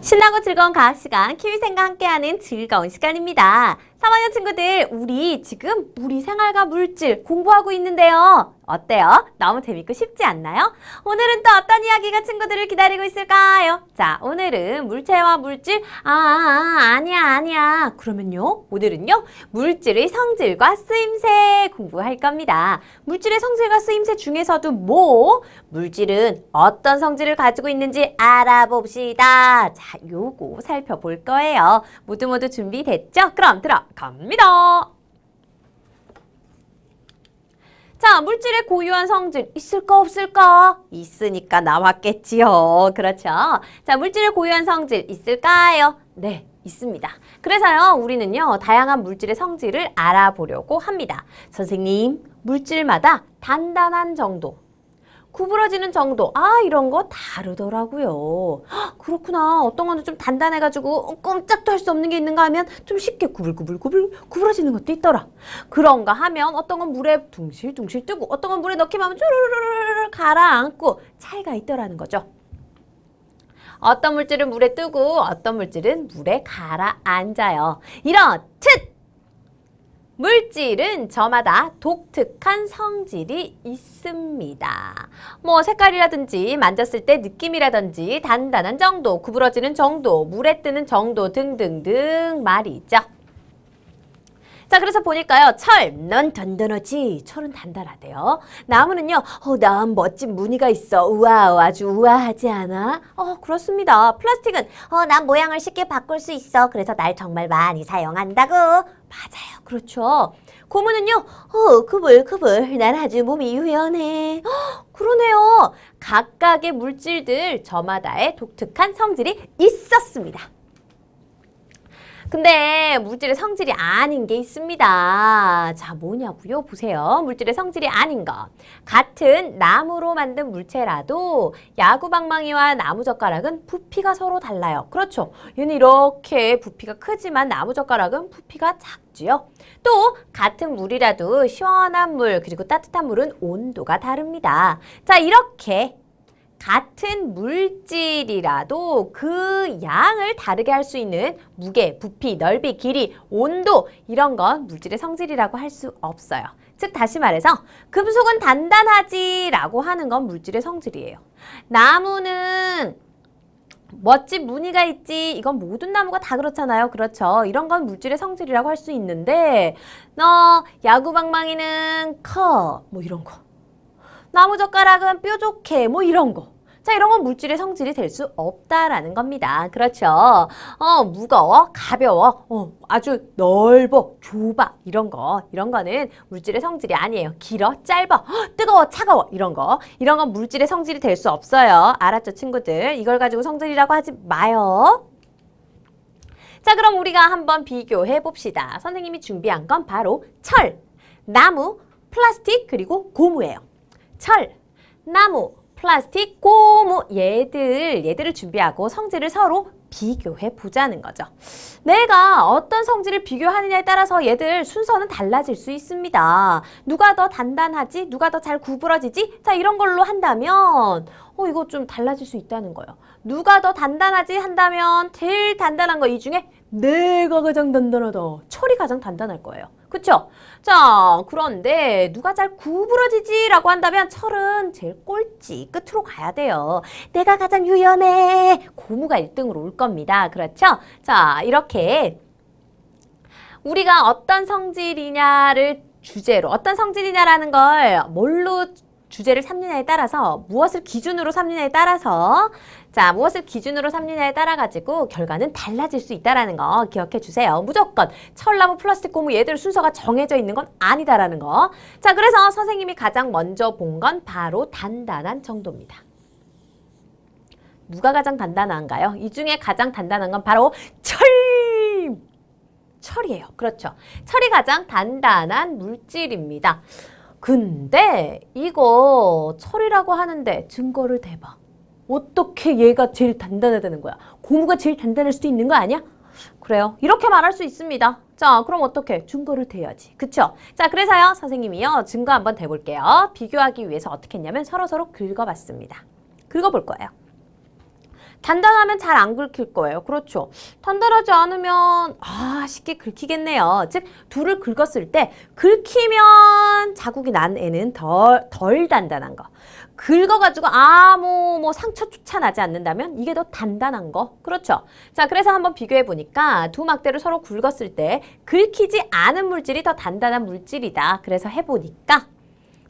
신나고 즐거운 과학 시간, 키위생과 함께하는 즐거운 시간입니다. 3학년 친구들, 우리 지금 무리생활과 물질 공부하고 있는데요. 어때요? 너무 재밌고 쉽지 않나요? 오늘은 또 어떤 이야기가 친구들을 기다리고 있을까요? 자, 오늘은 물체와 물질, 아니야. 그러면요, 오늘은요, 물질의 성질과 쓰임새 공부할 겁니다. 물질의 성질과 쓰임새 중에서도 물질은 어떤 성질을 가지고 있는지 알아봅시다. 자, 요거 살펴볼 거예요. 모두 준비됐죠? 그럼 들어갑니다. 자, 물질의 고유한 성질 있을까 없을까? 있으니까 나왔겠지요. 그렇죠? 자, 물질의 고유한 성질 있을까요? 네, 있습니다. 그래서요, 우리는요, 다양한 물질의 성질을 알아보려고 합니다. 선생님, 물질마다 단단한 정도, 구부러지는 정도, 이런 거 다르더라고요. 그렇구나. 어떤 거는 좀 단단해가지고 꼼짝도 할 수 없는 게 있는가 하면 좀 쉽게 구부러지는 것도 있더라. 그런가 하면 어떤 건 물에 둥실둥실 뜨고 어떤 건 물에 넣기만 하면 쭈르르르 가라앉고 차이가 있더라는 거죠. 어떤 물질은 물에 뜨고 어떤 물질은 물에 가라앉아요. 이렇듯 물질은 저마다 독특한 성질이 있습니다. 색깔이라든지 만졌을 때 느낌이라든지 단단한 정도, 구부러지는 정도, 물에 뜨는 정도 등등등 말이죠. 자, 그래서 보니까요. 넌 단단하지? 철은 단단하대요. 나무는요. 난 멋진 무늬가 있어. 우와, 아주 우아하지 않아? 그렇습니다. 플라스틱은 난 모양을 쉽게 바꿀 수 있어. 그래서 날 정말 많이 사용한다고. 맞아요. 그렇죠. 고무는요. 그불. 난 아주 몸이 유연해. 그러네요. 각각의 물질들 저마다의 독특한 성질이 있었습니다. 근데 물질의 성질이 아닌 게 있습니다. 자, 뭐냐고요? 보세요. 물질의 성질이 아닌 거. 같은 나무로 만든 물체라도 야구방망이와 나무젓가락은 부피가 서로 달라요. 그렇죠. 얘는 이렇게 부피가 크지만 나무젓가락은 부피가 작지요. 또 같은 물이라도 시원한 물 그리고 따뜻한 물은 온도가 다릅니다. 자, 이렇게 같은 물질이라도 그 양을 다르게 할 수 있는 무게, 부피, 넓이, 길이, 온도 이런 건 물질의 성질이라고 할 수 없어요. 즉 다시 말해서 금속은 단단하지 라고 하는 건 물질의 성질이에요. 나무는 멋진 무늬가 있지 이건 모든 나무가 다 그렇잖아요. 그렇죠. 이런 건 물질의 성질이라고 할 수 있는데 야구방망이는 커 이런 거, 나무젓가락은 뾰족해 이런 거. 자, 이런 건 물질의 성질이 될 수 없다라는 겁니다. 그렇죠. 무거워, 가벼워, 아주 넓어, 좁아 이런 거는 물질의 성질이 아니에요. 길어, 짧아, 뜨거워, 차가워 이런 건 물질의 성질이 될 수 없어요. 알았죠, 친구들? 이걸 가지고 성질이라고 하지 마요. 자, 그럼 우리가 한번 비교해 봅시다. 선생님이 준비한 건 바로 철, 나무, 플라스틱 그리고 고무예요. 철, 나무, 플라스틱, 고무 얘들을 준비하고 성질을 서로 비교해 보자는 거죠. 내가 어떤 성질을 비교하느냐에 따라서 얘들 순서는 달라질 수 있습니다. 누가 더 단단하지? 누가 더 잘 구부러지지? 자, 이런 걸로 한다면 이거 좀 달라질 수 있다는 거예요. 누가 더 단단하지 한다면 제일 단단한 거 이 중에 내가 가장 단단하다. 철이 가장 단단할 거예요. 그쵸? 자, 그런데 누가 잘 구부러지지? 라고 한다면 철은 제일 꼴찌 끝으로 가야 돼요. 내가 가장 유연해. 고무가 1등으로 올 겁니다. 그렇죠? 자, 이렇게 우리가 어떤 성질이냐를 주제로 어떤 성질이냐라는 걸 뭘로 주제를 삼느냐에 따라서 무엇을 기준으로 삼느냐에 따라서 무엇을 기준으로 삼느냐에 따라 가지고 결과는 달라질 수 있다는 거 기억해 주세요. 무조건 철나무, 플라스틱, 고무 얘들 순서가 정해져 있는 건 아니다라는 거. 자, 그래서 선생님이 가장 먼저 본 건 바로 단단한 정도입니다. 누가 가장 단단한가요? 이 중에 가장 단단한 건 바로 철이에요. 그렇죠. 철이 가장 단단한 물질입니다. 근데 이거 철이라고 하는데 증거를 대봐. 어떻게 얘가 제일 단단하다는 거야? 고무가 제일 단단할 수도 있는 거 아니야? 그래요. 이렇게 말할 수 있습니다. 자, 그럼 어떻게? 증거를 대야지. 그쵸? 자, 그래서요. 선생님이요. 증거 한번 대볼게요. 비교하기 위해서 어떻게 했냐면 서로 긁어봤습니다. 긁어볼 거예요. 단단하면 잘 안 긁힐 거예요. 그렇죠? 단단하지 않으면 쉽게 긁히겠네요. 즉 둘을 긁었을 때 긁히면 자국이 난 애는 덜 단단한 거. 긁어가지고 아무 상처조차 나지 않는다면 이게 더 단단한 거. 그렇죠? 자, 그래서 한번 비교해 보니까 두 막대를 서로 긁었을 때 긁히지 않은 물질이 더 단단한 물질이다. 그래서 해보니까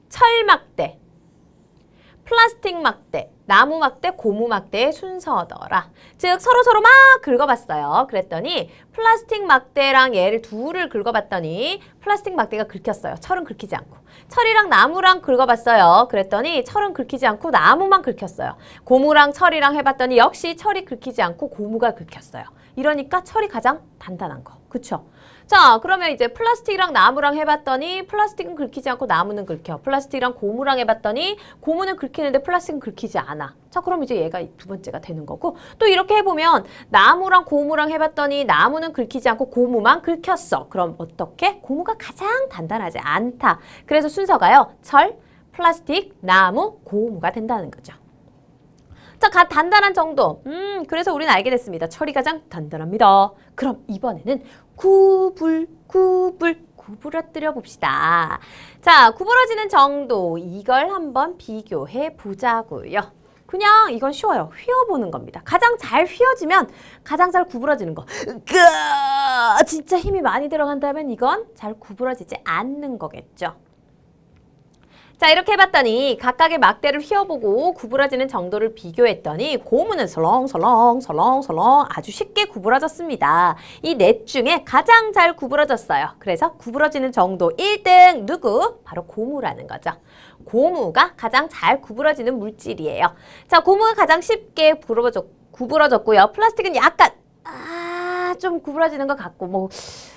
철막대, 플라스틱 막대, 나무 막대, 고무 막대의 순서더라. 즉 서로 막 긁어봤어요. 그랬더니 플라스틱 막대랑 얘를 둘을 긁어봤더니 플라스틱 막대가 긁혔어요. 철은 긁히지 않고. 철이랑 나무랑 긁어봤어요. 그랬더니 철은 긁히지 않고 나무만 긁혔어요. 고무랑 철이랑 해봤더니 역시 철이 긁히지 않고 고무가 긁혔어요. 이러니까 철이 가장 단단한 거. 그쵸? 자, 그러면 이제 플라스틱이랑 나무랑 해봤더니 플라스틱은 긁히지 않고 나무는 긁혀. 플라스틱이랑 고무랑 해봤더니 고무는 긁히는데 플라스틱은 긁히지 않아. 자, 그럼 이제 얘가 두 번째가 되는 거고, 또 이렇게 해보면 나무랑 고무랑 해봤더니 나무는 긁히지 않고 고무만 긁혔어. 그럼 어떻게? 고무가 가장 단단하지 않다. 그래서 순서가요. 철, 플라스틱, 나무, 고무가 된다는 거죠. 자, 단단한 정도. 그래서 우리는 알게 됐습니다. 철이 가장 단단합니다. 그럼 이번에는 구부러뜨려 봅시다. 자, 구부러지는 정도. 이걸 한번 비교해 보자고요. 그냥 이건 쉬워요. 휘어보는 겁니다. 가장 잘 휘어지면 가장 잘 구부러지는 거. 진짜 힘이 많이 들어간다면 이건 잘 구부러지지 않는 거겠죠. 자, 이렇게 해봤더니 각각의 막대를 휘어보고 구부러지는 정도를 비교했더니 고무는 설렁설렁 아주 쉽게 구부러졌습니다. 이 넷 중에 가장 잘 구부러졌어요. 그래서 구부러지는 정도 1등 누구? 바로 고무라는 거죠. 고무가 가장 잘 구부러지는 물질이에요. 자, 고무가 가장 쉽게 구부러졌고요. 플라스틱은 약간 좀 구부러지는 것 같고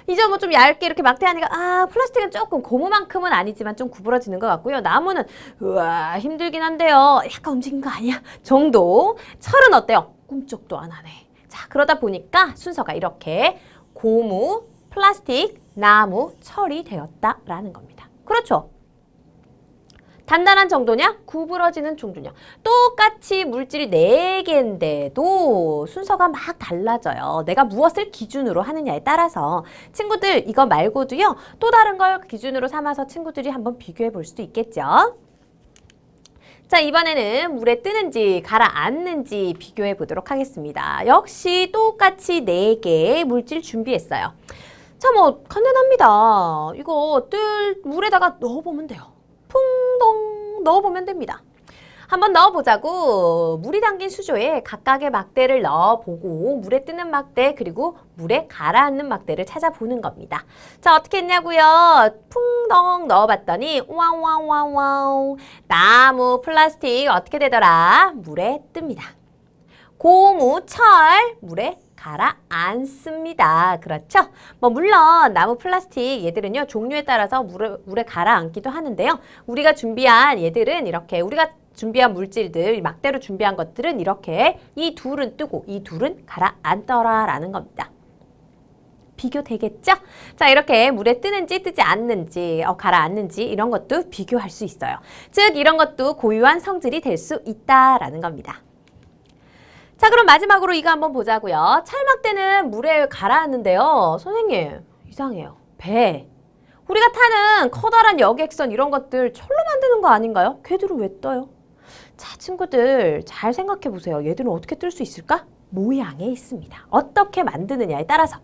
이제 좀 얇게 이렇게 막대하니까 플라스틱은 조금 고무만큼은 아니지만 좀 구부러지는 것 같고요. 나무는 우와 힘들긴 한데요. 약간 움직인 거 아니야? 정도. 철은 어때요? 꿈쩍도 안 하네. 자, 그러다 보니까 순서가 이렇게 고무, 플라스틱, 나무, 철이 되었다라는 겁니다. 그렇죠? 단단한 정도냐? 구부러지는 정도냐? 똑같이 물질이 4개인데도 순서가 막 달라져요. 내가 무엇을 기준으로 하느냐에 따라서. 친구들 이거 말고도요. 또 다른 걸 기준으로 삼아서 친구들이 한번 비교해 볼 수도 있겠죠. 자, 이번에는 물에 뜨는지 가라앉는지 비교해 보도록 하겠습니다. 역시 똑같이 4개의 물질 준비했어요. 자, 간단합니다. 이거 물에다가 넣어보면 돼요. 풍덩 넣어보면 됩니다. 한번 넣어보자고. 물이 담긴 수조에 각각의 막대를 넣어보고 물에 뜨는 막대 그리고 물에 가라앉는 막대를 찾아보는 겁니다. 자, 어떻게 했냐고요? 풍덩 넣어봤더니 와우 나무, 플라스틱 어떻게 되더라? 물에 뜹니다. 고무, 철 물에 가라앉습니다. 그렇죠? 물론 나무, 플라스틱 얘들은요 종류에 따라서 물에 가라앉기도 하는데요. 우리가 준비한 얘들은 이렇게 우리가 준비한 물질들, 막대로 준비한 것들은 이렇게 이 둘은 뜨고 이 둘은 가라앉더라라는 겁니다. 비교되겠죠? 자, 이렇게 물에 뜨는지 뜨지 않는지, 가라앉는지 이런 것도 비교할 수 있어요. 즉 이런 것도 고유한 성질이 될 수 있다라는 겁니다. 자, 그럼 마지막으로 이거 한번 보자고요. 찰막대는 물에 가라앉는데요. 선생님, 이상해요. 배. 우리가 타는 커다란 여객선 이런 것들 철로 만드는 거 아닌가요? 걔들은 왜 떠요? 자, 친구들 잘 생각해 보세요. 얘들은 어떻게 뜰 수 있을까? 모양에 있습니다. 어떻게 만드느냐에 따라서.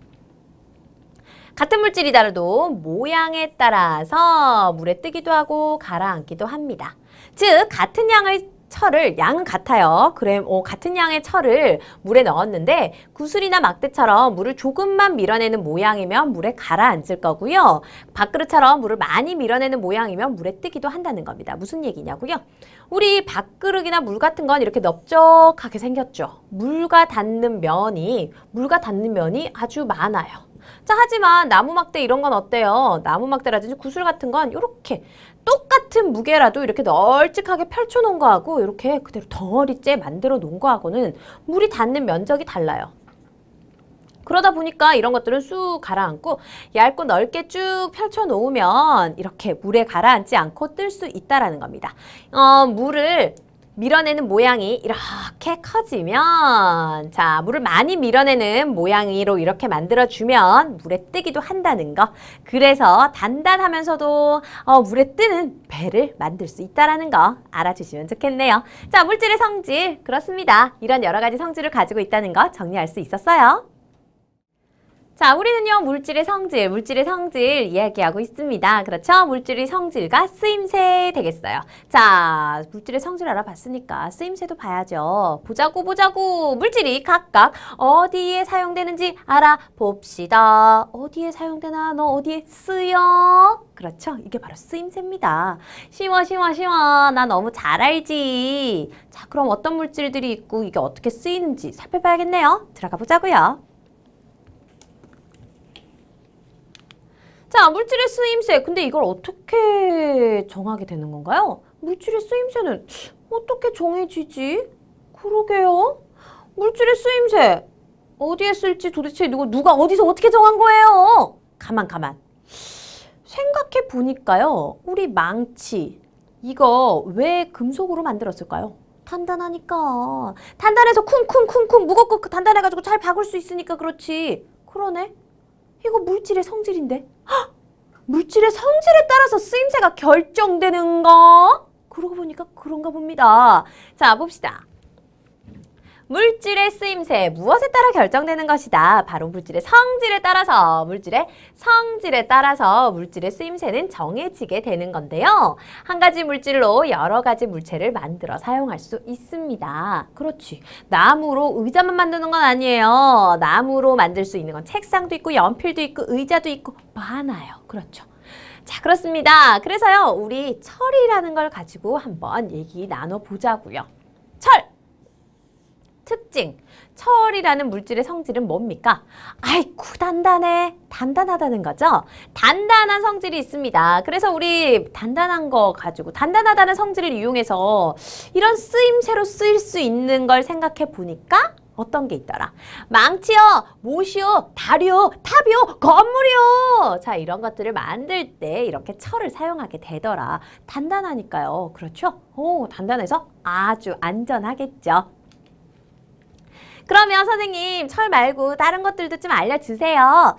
같은 물질이더라도 모양에 따라서 물에 뜨기도 하고 가라앉기도 합니다. 즉, 같은 양은 같아요. 그래, 같은 양의 철을 물에 넣었는데 구슬이나 막대처럼 물을 조금만 밀어내는 모양이면 물에 가라앉을 거고요. 밥그릇처럼 물을 많이 밀어내는 모양이면 물에 뜨기도 한다는 겁니다. 무슨 얘기냐고요? 우리 밥그릇이나 물 같은 건 이렇게 넓적하게 생겼죠. 물과 닿는 면이 아주 많아요. 자, 하지만 나무 막대 이런 건 어때요? 나무 막대라든지 구슬 같은 건 이렇게 똑같은 무게라도 이렇게 널찍하게 펼쳐 놓은 거하고 이렇게 그대로 덩어리째 만들어 놓은 거하고는 물이 닿는 면적이 달라요. 그러다 보니까 이런 것들은 쑥 가라앉고 얇고 넓게 쭉 펼쳐 놓으면 이렇게 물에 가라앉지 않고 뜰 수 있다라는 겁니다. 물을 밀어내는 모양이 이렇게 커지면 자, 물을 많이 밀어내는 모양으로 이렇게 만들어주면 물에 뜨기도 한다는 거. 그래서 단단하면서도 물에 뜨는 배를 만들 수 있다는 거 알아주시면 좋겠네요. 자, 물질의 성질 그렇습니다. 이런 여러 가지 성질을 가지고 있다는 거 정리할 수 있었어요. 자, 우리는요, 물질의 성질 이야기하고 있습니다. 그렇죠? 물질의 성질과 쓰임새 되겠어요. 자, 물질의 성질 알아봤으니까 쓰임새도 봐야죠. 보자고. 물질이 각각 어디에 사용되는지 알아봅시다. 어디에 사용되나? 너 어디에 쓰여? 그렇죠? 이게 바로 쓰임새입니다. 쉬워. 나 너무 잘 알지. 자, 그럼 어떤 물질들이 있고 이게 어떻게 쓰이는지 살펴봐야겠네요. 들어가 보자고요. 자, 물질의 쓰임새. 근데 이걸 어떻게 정하게 되는 건가요? 물질의 쓰임새는 어떻게 정해지지? 그러게요. 물질의 쓰임새. 어디에 쓸지 도대체 누가 어디서 어떻게 정한 거예요? 가만. 생각해 보니까요. 우리 망치. 이거 왜 금속으로 만들었을까요? 단단하니까. 단단해서 쿵쿵 무겁고 단단해가지고 잘 박을 수 있으니까 그렇지. 그러네. 이거 물질의 성질인데? 헉! 물질의 성질에 따라서 쓰임새가 결정되는가? 그러고 보니까 그런가 봅니다. 자, 봅시다. 물질의 쓰임새, 무엇에 따라 결정되는 것이다? 바로 물질의 성질에 따라서, 물질의 쓰임새는 정해지게 되는 건데요. 한 가지 물질로 여러 가지 물체를 만들어 사용할 수 있습니다. 그렇지. 나무로 의자만 만드는 건 아니에요. 나무로 만들 수 있는 건 책상도 있고, 연필도 있고, 의자도 있고, 많아요. 그렇죠. 자, 그렇습니다. 그래서요, 우리 철이라는 걸 가지고 한번 얘기 나눠보자고요. 철! 특징, 철이라는 물질의 성질은 뭡니까? 아이쿠 단단해. 단단하다는 거죠. 단단한 성질이 있습니다. 그래서 우리 단단한 거 가지고 단단하다는 성질을 이용해서 이런 쓰임새로 쓰일 수 있는 걸 생각해 보니까 어떤 게 있더라? 망치요, 못이요, 다리요, 탑이요, 건물이요. 자, 이런 것들을 만들 때 이렇게 철을 사용하게 되더라. 단단하니까요. 그렇죠? 단단해서 아주 안전하겠죠. 그러면 선생님, 철 말고 다른 것들도 좀 알려주세요.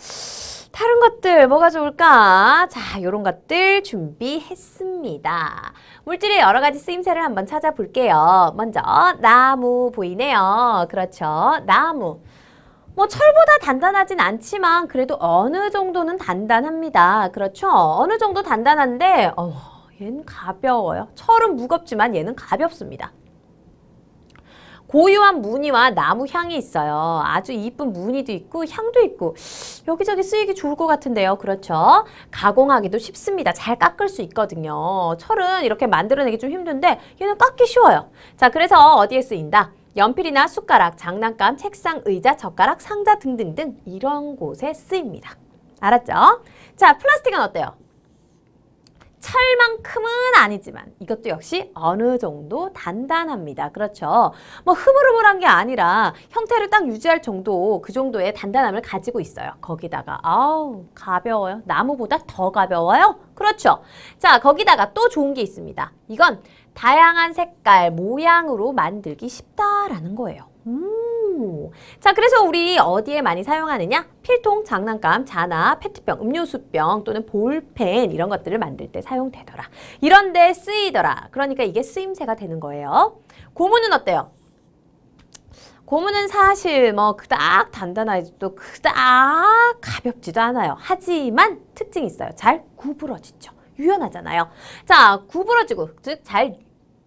다른 것들 뭐가 좋을까? 자, 요런 것들 준비했습니다. 물질의 여러 가지 쓰임새를 한번 찾아볼게요. 먼저 나무 보이네요. 그렇죠. 나무. 뭐 철보다 단단하진 않지만 그래도 어느 정도는 단단합니다. 그렇죠. 어느 정도 단단한데 얘는 가벼워요. 철은 무겁지만 얘는 가볍습니다. 고유한 무늬와 나무 향이 있어요. 아주 이쁜 무늬도 있고 향도 있고 여기저기 쓰이기 좋을 것 같은데요. 그렇죠? 가공하기도 쉽습니다. 잘 깎을 수 있거든요. 철은 이렇게 만들어내기 좀 힘든데 얘는 깎기 쉬워요. 자, 그래서 어디에 쓰인다? 연필이나 숟가락, 장난감, 책상, 의자, 젓가락, 상자 등등등 이런 곳에 쓰입니다. 알았죠? 자, 플라스틱은 어때요? 철만큼은 아니지만 이것도 역시 어느 정도 단단합니다. 그렇죠? 뭐 흐물흐물한 게 아니라 형태를 딱 유지할 정도 그 정도의 단단함을 가지고 있어요. 거기다가 가벼워요. 나무보다 더 가벼워요. 그렇죠? 자, 거기다가 또 좋은 게 있습니다. 이건 다양한 색깔, 모양으로 만들기 쉽다라는 거예요. 자, 그래서 우리 어디에 많이 사용하느냐? 필통, 장난감, 잔화, 페트병, 음료수병 또는 볼펜 이런 것들을 만들 때 사용되더라. 이런 데 쓰이더라. 그러니까 이게 쓰임새가 되는 거예요. 고무는 어때요? 고무는 사실 뭐 그닥 단단하지도 그닥 가볍지도 않아요. 하지만 특징이 있어요. 잘 구부러지죠. 유연하잖아요. 자, 구부러지고 즉 잘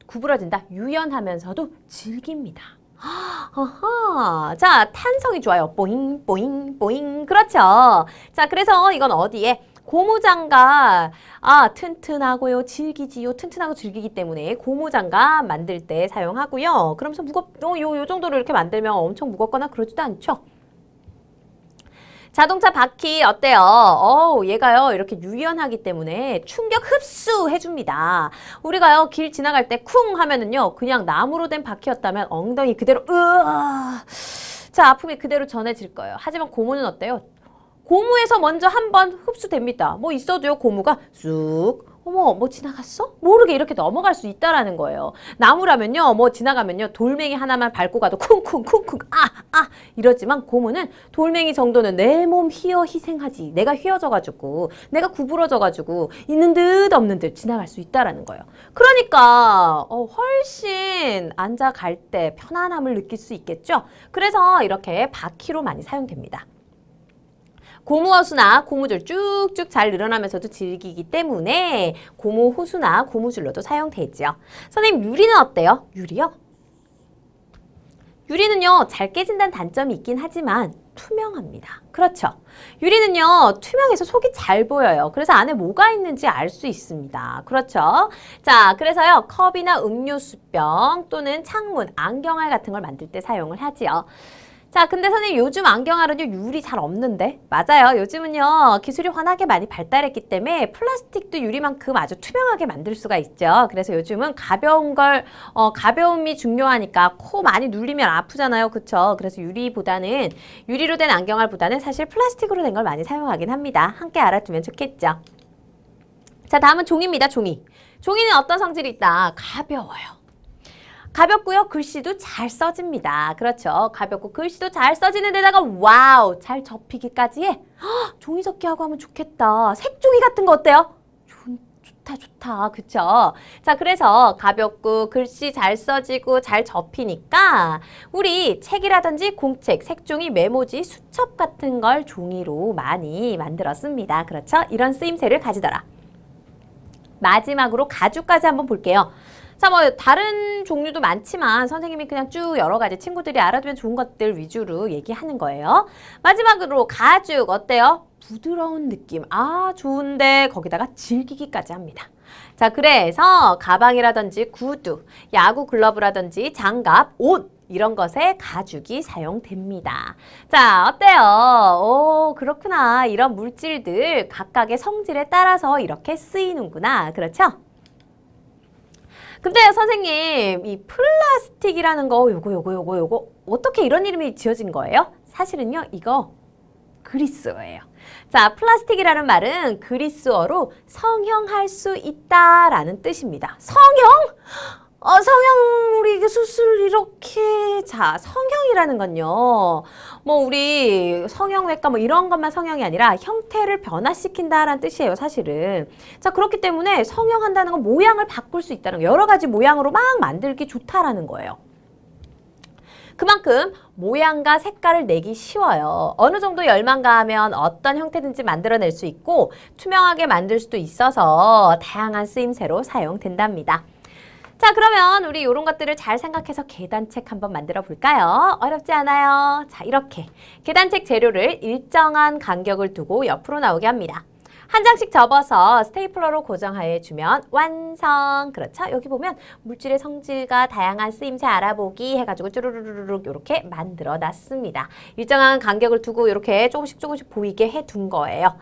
구부러진다. 유연하면서도 질깁니다. 아하. 자, 탄성이 좋아요. 뽀잉 뽀잉 뽀잉. 그렇죠. 자, 그래서 이건 어디에? 고무장갑. 튼튼하고요. 질기지요. 튼튼하고 질기기 때문에 고무장갑 만들 때 사용하고요. 그러면서 요 정도로 이렇게 만들면 엄청 무겁거나 그러지도 않죠. 자동차 바퀴 어때요? 얘가요 이렇게 유연하기 때문에 충격 흡수 해줍니다. 우리가요 길 지나갈 때 쿵 하면은요 그냥 나무로 된 바퀴였다면 엉덩이 그대로 자, 아픔이 그대로 전해질 거예요. 하지만 고무는 어때요? 고무에서 먼저 한번 흡수됩니다. 뭐 있어도요 고무가 쑥 어머, 뭐 지나갔어? 모르게 이렇게 넘어갈 수 있다라는 거예요. 나무라면요, 뭐 지나가면요, 돌멩이 하나만 밟고 가도 쿵쿵쿵쿵, 이러지만 고무는 돌멩이 정도는 내 몸 휘어 희생하지. 내가 휘어져가지고, 내가 구부러져가지고, 있는 듯 없는 듯 지나갈 수 있다라는 거예요. 그러니까, 훨씬 앉아 갈 때 편안함을 느낄 수 있겠죠? 그래서 이렇게 바퀴로 많이 사용됩니다. 고무호수나 고무줄 쭉쭉 잘 늘어나면서도 질기기 때문에 고무호수나 고무줄로도 사용되죠. 선생님, 유리는 어때요? 유리요? 유리는요, 잘 깨진다는 단점이 있긴 하지만 투명합니다. 그렇죠? 유리는요, 투명해서 속이 잘 보여요. 그래서 안에 뭐가 있는지 알 수 있습니다. 그렇죠? 자, 그래서요, 컵이나 음료수병 또는 창문, 안경알 같은 걸 만들 때 사용을 하지요. 자, 근데 선생님 요즘 안경알은요 유리 잘 없는데? 맞아요. 요즘은요 기술이 워낙에 많이 발달했기 때문에 플라스틱도 유리만큼 아주 투명하게 만들 수가 있죠. 그래서 요즘은 가벼운 걸 가벼움이 중요하니까 코 많이 눌리면 아프잖아요. 그쵸? 그래서 유리로 된 안경알보다는 사실 플라스틱으로 된 걸 많이 사용하긴 합니다. 함께 알아두면 좋겠죠. 자, 다음은 종이입니다. 종이. 종이는 어떤 성질이 있다? 가벼워요. 가볍고요. 글씨도 잘 써집니다. 그렇죠. 가볍고 글씨도 잘 써지는 데다가 와우! 잘 접히기까지 해. 종이 접기하고 하면 좋겠다. 색종이 같은 거 어때요? 좋다. 그쵸? 자, 그래서 가볍고 글씨 잘 써지고 잘 접히니까 우리 책이라든지 공책, 색종이, 메모지, 수첩 같은 걸 종이로 많이 만들었습니다. 그렇죠? 이런 쓰임새를 가지더라. 마지막으로 가죽까지 한번 볼게요. 자, 뭐 다른 종류도 많지만 선생님이 그냥 쭉 여러 가지 친구들이 알아두면 좋은 것들 위주로 얘기하는 거예요. 마지막으로 가죽 어때요? 부드러운 느낌. 좋은데 거기다가 질기기까지 합니다. 자, 그래서 가방이라든지 구두, 야구 글러브라든지 장갑, 옷 이런 것에 가죽이 사용됩니다. 자, 어때요? 그렇구나. 이런 물질들 각각의 성질에 따라서 이렇게 쓰이는구나. 그렇죠? 근데 선생님, 이 플라스틱이라는 거 요거 어떻게 이런 이름이 지어진 거예요? 사실은요, 이거 그리스어예요. 자, 플라스틱이라는 말은 그리스어로 성형할 수 있다라는 뜻입니다. 성형? 성형, 우리 수술 이렇게, 자, 성형이라는 건요. 뭐, 우리 성형외과 뭐 이런 것만 성형이 아니라 형태를 변화시킨다라는 뜻이에요, 사실은. 자, 그렇기 때문에 성형한다는 건 모양을 바꿀 수 있다는 거, 여러 가지 모양으로 막 만들기 좋다라는 거예요. 그만큼 모양과 색깔을 내기 쉬워요. 어느 정도 열만 가하면 어떤 형태든지 만들어낼 수 있고 투명하게 만들 수도 있어서 다양한 쓰임새로 사용된답니다. 자, 그러면 우리 이런 것들을 잘 생각해서 계단책 한번 만들어 볼까요? 어렵지 않아요. 자, 이렇게 계단책 재료를 일정한 간격을 두고 옆으로 나오게 합니다. 한 장씩 접어서 스테이플러로 고정해 주면 완성. 그렇죠? 여기 보면 물질의 성질과 다양한 쓰임새 알아보기 해가지고 쭈루루루룩 이렇게 만들어 놨습니다. 일정한 간격을 두고 이렇게 조금씩 보이게 해둔 거예요.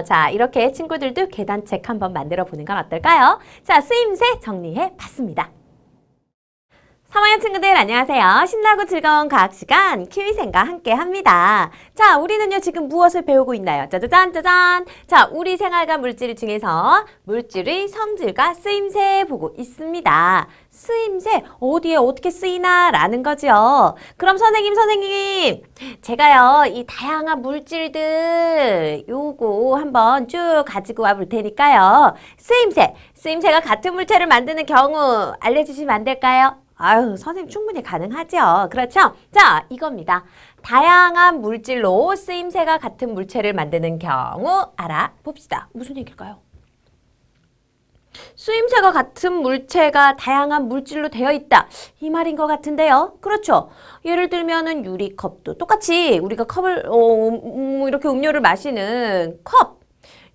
자, 이렇게 친구들도 계단책 한번 만들어 보는 건 어떨까요? 자, 쓰임새 정리해 봤습니다. 3학년 친구들 안녕하세요. 신나고 즐거운 과학 시간 키위생과 함께 합니다. 자, 우리는요 지금 무엇을 배우고 있나요? 짜자잔 짜잔. 자, 우리 생활과 물질 중에서 물질의 성질과 쓰임새 보고 있습니다. 쓰임새 어디에 어떻게 쓰이나 라는 거죠. 그럼 선생님 제가요 이 다양한 물질들 요거 한번 쭉 가지고 와 볼 테니까요. 쓰임새가 같은 물체를 만드는 경우 알려주시면 안 될까요? 선생님 충분히 가능하죠. 그렇죠? 자, 이겁니다. 다양한 물질로 쓰임새가 같은 물체를 만드는 경우 알아봅시다. 무슨 얘기일까요? 쓰임새가 같은 물체가 다양한 물질로 되어 있다. 이 말인 것 같은데요. 그렇죠? 예를 들면은 유리컵도 똑같이 우리가 컵을 이렇게 음료를 마시는 컵.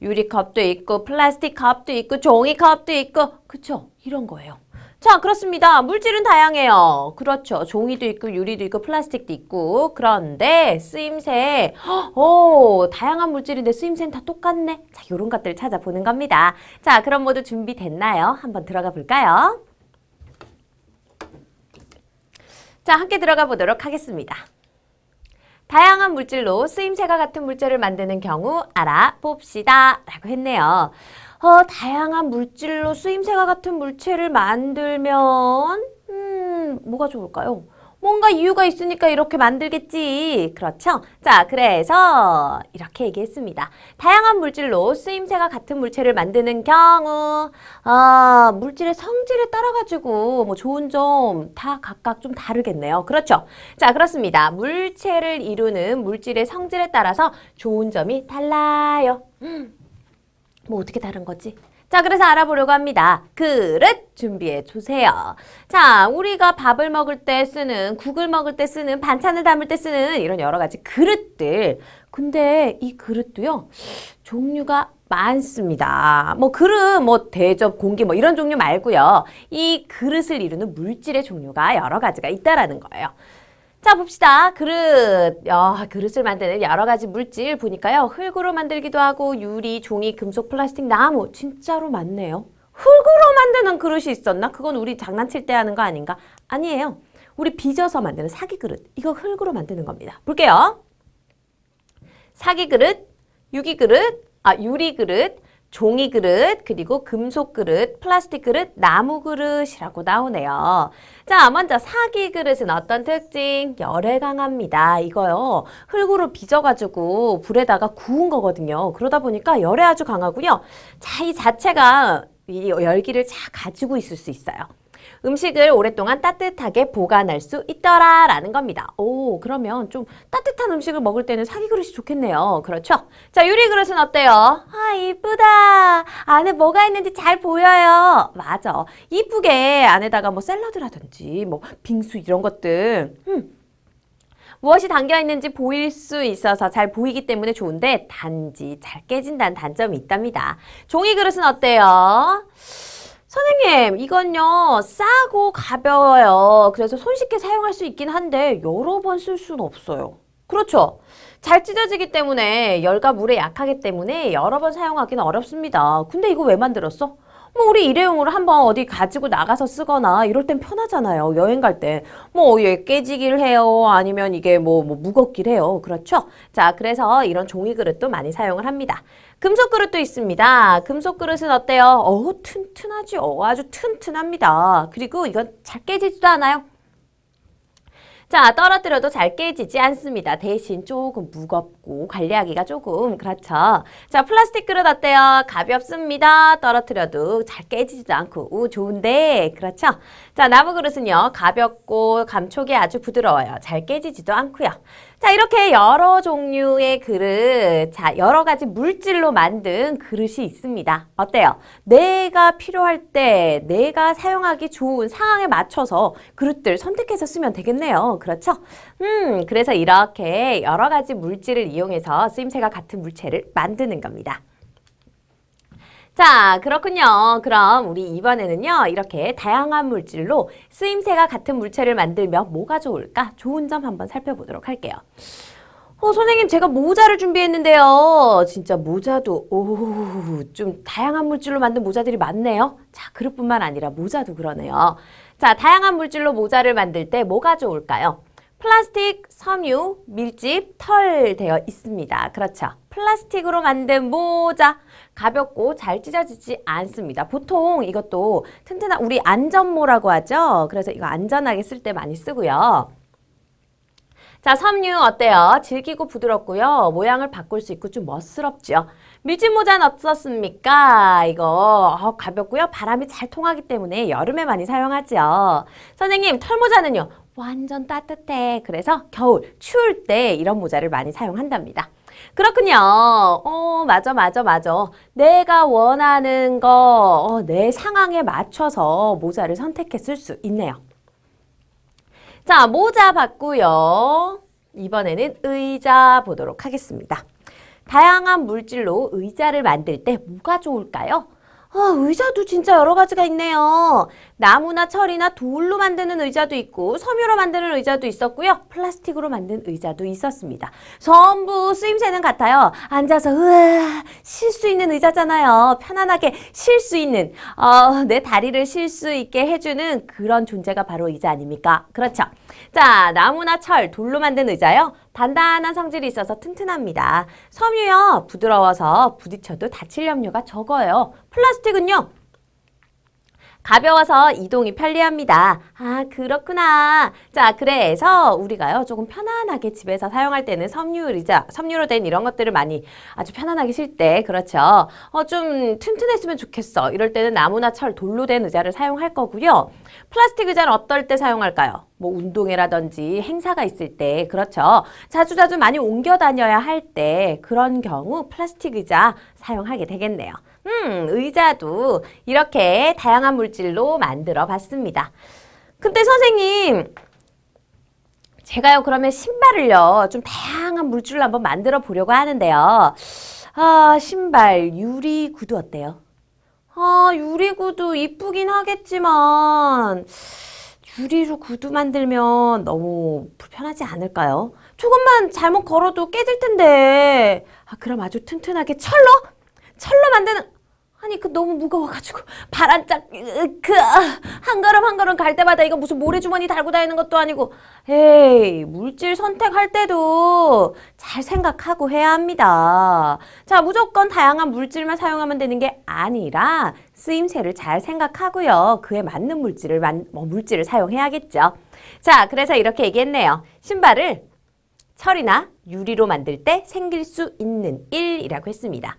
유리컵도 있고 플라스틱 컵도 있고 종이컵도 있고 그쵸? 이런 거예요. 자, 그렇습니다. 물질은 다양해요. 그렇죠. 종이도 있고 유리도 있고 플라스틱도 있고 그런데 쓰임새 다양한 물질인데 쓰임새는 다 똑같네. 자, 요런 것들 찾아보는 겁니다. 자, 그럼 모두 준비됐나요? 한번 들어가 볼까요? 자, 함께 들어가 보도록 하겠습니다. 다양한 물질로 쓰임새가 같은 물질을 만드는 경우 알아봅시다. 라고 했네요. 다양한 물질로 쓰임새가 같은 물체를 만들면 뭐가 좋을까요? 뭔가 이유가 있으니까 이렇게 만들겠지. 그렇죠? 자, 그래서 이렇게 얘기했습니다. 다양한 물질로 쓰임새가 같은 물체를 만드는 경우 물질의 성질에 따라 가지고 뭐 좋은 점 다 각각 좀 다르겠네요. 그렇죠? 자, 그렇습니다. 물체를 이루는 물질의 성질에 따라서 좋은 점이 달라요. 뭐 어떻게 다른 거지? 자, 그래서 알아보려고 합니다. 그릇 준비해 주세요. 자, 우리가 밥을 먹을 때 쓰는, 국을 먹을 때 쓰는, 반찬을 담을 때 쓰는 이런 여러 가지 그릇들. 근데 이 그릇도요, 종류가 많습니다. 뭐 그릇, 뭐 대접, 공기 뭐 이런 종류 말고요. 이 그릇을 이루는 물질의 종류가 여러 가지가 있다라는 거예요. 자, 봅시다. 그릇을 만드는 여러 가지 물질 보니까요. 흙으로 만들기도 하고 유리, 종이, 금속, 플라스틱, 나무 진짜로 많네요. 흙으로 만드는 그릇이 있었나? 그건 우리 장난칠 때 하는 거 아닌가? 아니에요. 우리 빚어서 만드는 사기 그릇. 이거 흙으로 만드는 겁니다. 볼게요. 사기 그릇, 유리 그릇, 종이 그릇, 그리고 금속 그릇, 플라스틱 그릇, 나무 그릇이라고 나오네요. 자, 먼저 사기 그릇은 어떤 특징? 열에 강합니다. 이거요. 흙으로 빚어가지고 불에다가 구운 거거든요. 그러다 보니까 열에 아주 강하고요. 자, 이 자체가 이 열기를 잘 가지고 있을 수 있어요. 음식을 오랫동안 따뜻하게 보관할 수 있더라라는 겁니다. 오, 그러면 좀 따뜻한 음식을 먹을 때는 사기 그릇이 좋겠네요. 그렇죠? 자, 유리 그릇은 어때요? 아, 이쁘다. 안에 뭐가 있는지 잘 보여요. 맞아. 이쁘게 안에다가 뭐 샐러드라든지 뭐 빙수 이런 것들. 무엇이 담겨 있는지 보일 수 있어서 잘 보이기 때문에 좋은데 단지 잘 깨진다는 단점이 있답니다. 종이 그릇은 어때요? 선생님, 이건요, 싸고 가벼워요. 그래서 손쉽게 사용할 수 있긴 한데 여러 번 쓸 수는 없어요. 그렇죠? 잘 찢어지기 때문에 열과 물에 약하기 때문에 여러 번 사용하기는 어렵습니다. 근데 이거 왜 만들었어? 뭐 우리 일회용으로 한번 어디 가지고 나가서 쓰거나 이럴 땐 편하잖아요. 여행 갈 때. 뭐 얘 깨지기를 해요. 아니면 이게 뭐 무겁기를 해요. 그렇죠? 자, 그래서 이런 종이 그릇도 많이 사용을 합니다. 금속 그릇도 있습니다. 금속 그릇은 어때요? 튼튼하죠. 아주 튼튼합니다. 그리고 이건 잘 깨지지도 않아요. 자, 떨어뜨려도 잘 깨지지 않습니다. 대신 조금 무겁고 관리하기가 조금 그렇죠. 자, 플라스틱 그릇 어때요? 가볍습니다. 떨어뜨려도 잘 깨지지도 않고 좋은데 그렇죠? 자, 나무 그릇은요. 가볍고 감촉이 아주 부드러워요. 잘 깨지지도 않고요. 자, 이렇게 여러 종류의 그릇, 자, 여러 가지 물질로 만든 그릇이 있습니다. 어때요? 내가 필요할 때 내가 사용하기 좋은 상황에 맞춰서 그릇들 선택해서 쓰면 되겠네요. 그렇죠? 그래서 이렇게 여러 가지 물질을 이용해서 쓰임새가 같은 물체를 만드는 겁니다. 자, 그렇군요. 그럼 우리 이번에는요, 이렇게 다양한 물질로 쓰임새가 같은 물체를 만들면 뭐가 좋을까? 좋은 점 한번 살펴보도록 할게요. 선생님, 제가 모자를 준비했는데요. 진짜 모자도, 좀 다양한 물질로 만든 모자들이 많네요. 자, 그릇뿐만 아니라 모자도 그러네요. 자, 다양한 물질로 모자를 만들 때 뭐가 좋을까요? 플라스틱, 섬유, 밀집, 털 되어 있습니다. 그렇죠. 플라스틱으로 만든 모자, 가볍고 잘 찢어지지 않습니다. 보통 이것도 튼튼한, 우리 안전모라고 하죠. 그래서 이거 안전하게 쓸 때 많이 쓰고요. 자, 섬유 어때요? 질기고 부드럽고요. 모양을 바꿀 수 있고 좀 멋스럽죠. 밀짚 모자는 어떻습니까? 이거 가볍고요. 바람이 잘 통하기 때문에 여름에 많이 사용하죠. 선생님, 털모자는요? 완전 따뜻해. 그래서 겨울, 추울 때 이런 모자를 많이 사용한답니다. 그렇군요. 맞아. 내가 원하는 거, 내 상황에 맞춰서 모자를 선택해 쓸 수 있네요. 자, 모자 봤고요. 이번에는 의자 보도록 하겠습니다. 다양한 물질로 의자를 만들 때 뭐가 좋을까요? 의자도 진짜 여러 가지가 있네요. 나무나 철이나 돌로 만드는 의자도 있고 섬유로 만드는 의자도 있었고요. 플라스틱으로 만든 의자도 있었습니다. 전부 쓰임새는 같아요. 앉아서 쉴 수 있는 의자잖아요. 편안하게 쉴 수 있는, 내 다리를 쉴 수 있게 해주는 그런 존재가 바로 의자 아닙니까? 그렇죠. 자, 나무나 철, 돌로 만든 의자요. 단단한 성질이 있어서 튼튼합니다. 섬유요, 부드러워서 부딪혀도 다칠 염려가 적어요. 플라스틱은요, 가벼워서 이동이 편리합니다. 아, 그렇구나. 자, 그래서 우리가요, 조금 편안하게 집에서 사용할 때는 섬유로 된 이런 것들을 많이 아주 편안하게 쉴 때, 그렇죠. 좀 튼튼했으면 좋겠어. 이럴 때는 나무나 철, 돌로 된 의자를 사용할 거고요. 플라스틱 의자는 어떨 때 사용할까요? 뭐 운동회라든지 행사가 있을 때, 그렇죠. 자주자주 많이 옮겨 다녀야 할 때, 그런 경우 플라스틱 의자 사용하게 되겠네요. 의자도 이렇게 다양한 물질로 만들어 봤습니다. 근데 선생님, 제가요, 그러면 신발을요, 좀 다양한 물질로 한번 만들어 보려고 하는데요. 아, 신발, 유리 구두 어때요? 아, 유리 구두 이쁘긴 하겠지만, 유리로 구두 만들면 너무 불편하지 않을까요? 조금만 잘못 걸어도 깨질 텐데. 아, 그럼 아주 튼튼하게 철로 만드는, 아니, 그 너무 무거워가지고 발안짝 한 걸음 한 걸음 갈 때마다 이거 무슨 모래주머니 달고 다니는 것도 아니고. 에이, 물질 선택할 때도 잘 생각하고 해야 합니다. 자, 무조건 다양한 물질만 사용하면 되는 게 아니라 쓰임새를 잘 생각하고요. 그에 맞는 물질을 사용해야겠죠. 자, 그래서 이렇게 얘기했네요. 신발을 철이나 유리로 만들 때 생길 수 있는 일이라고 했습니다.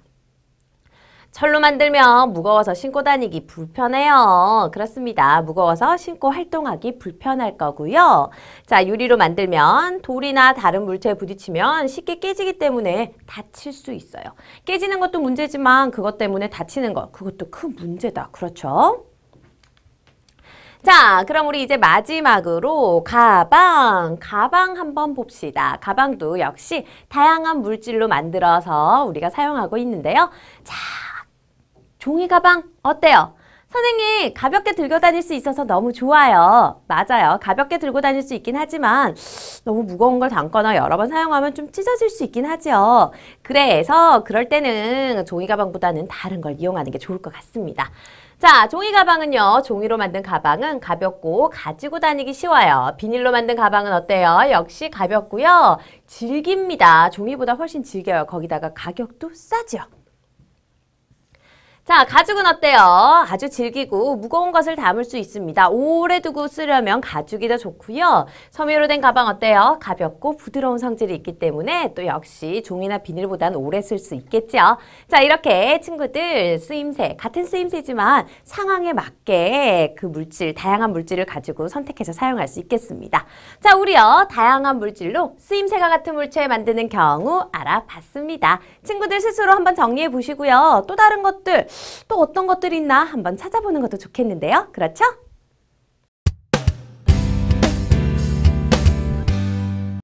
철로 만들면 무거워서 신고 다니기 불편해요. 그렇습니다. 무거워서 신고 활동하기 불편할 거고요. 자, 유리로 만들면 돌이나 다른 물체에 부딪히면 쉽게 깨지기 때문에 다칠 수 있어요. 깨지는 것도 문제지만 그것 때문에 다치는 것, 그것도 큰 문제다. 그렇죠? 자, 그럼 우리 이제 마지막으로 가방 한번 봅시다. 가방도 역시 다양한 물질로 만들어서 우리가 사용하고 있는데요. 자, 종이 가방 어때요? 선생님, 가볍게 들고 다닐 수 있어서 너무 좋아요. 맞아요. 가볍게 들고 다닐 수 있긴 하지만 너무 무거운 걸 담거나 여러 번 사용하면 좀 찢어질 수 있긴 하죠. 그래서 그럴 때는 종이 가방보다는 다른 걸 이용하는 게 좋을 것 같습니다. 자, 종이 가방은요. 종이로 만든 가방은 가볍고 가지고 다니기 쉬워요. 비닐로 만든 가방은 어때요? 역시 가볍고요. 질깁니다. 종이보다 훨씬 질겨요. 거기다가 가격도 싸죠. 자, 가죽은 어때요? 아주 질기고 무거운 것을 담을 수 있습니다. 오래 두고 쓰려면 가죽이 더 좋고요. 섬유로 된 가방 어때요? 가볍고 부드러운 성질이 있기 때문에 또 역시 종이나 비닐보다는 오래 쓸 수 있겠죠. 자, 이렇게 친구들 쓰임새, 같은 쓰임새지만 상황에 맞게 그 물질, 다양한 물질을 가지고 선택해서 사용할 수 있겠습니다. 자, 우리요, 다양한 물질로 쓰임새가 같은 물체 만드는 경우 알아봤습니다. 친구들 스스로 한번 정리해 보시고요. 또 다른 것들, 또 어떤 것들이 있나 한번 찾아보는 것도 좋겠는데요. 그렇죠?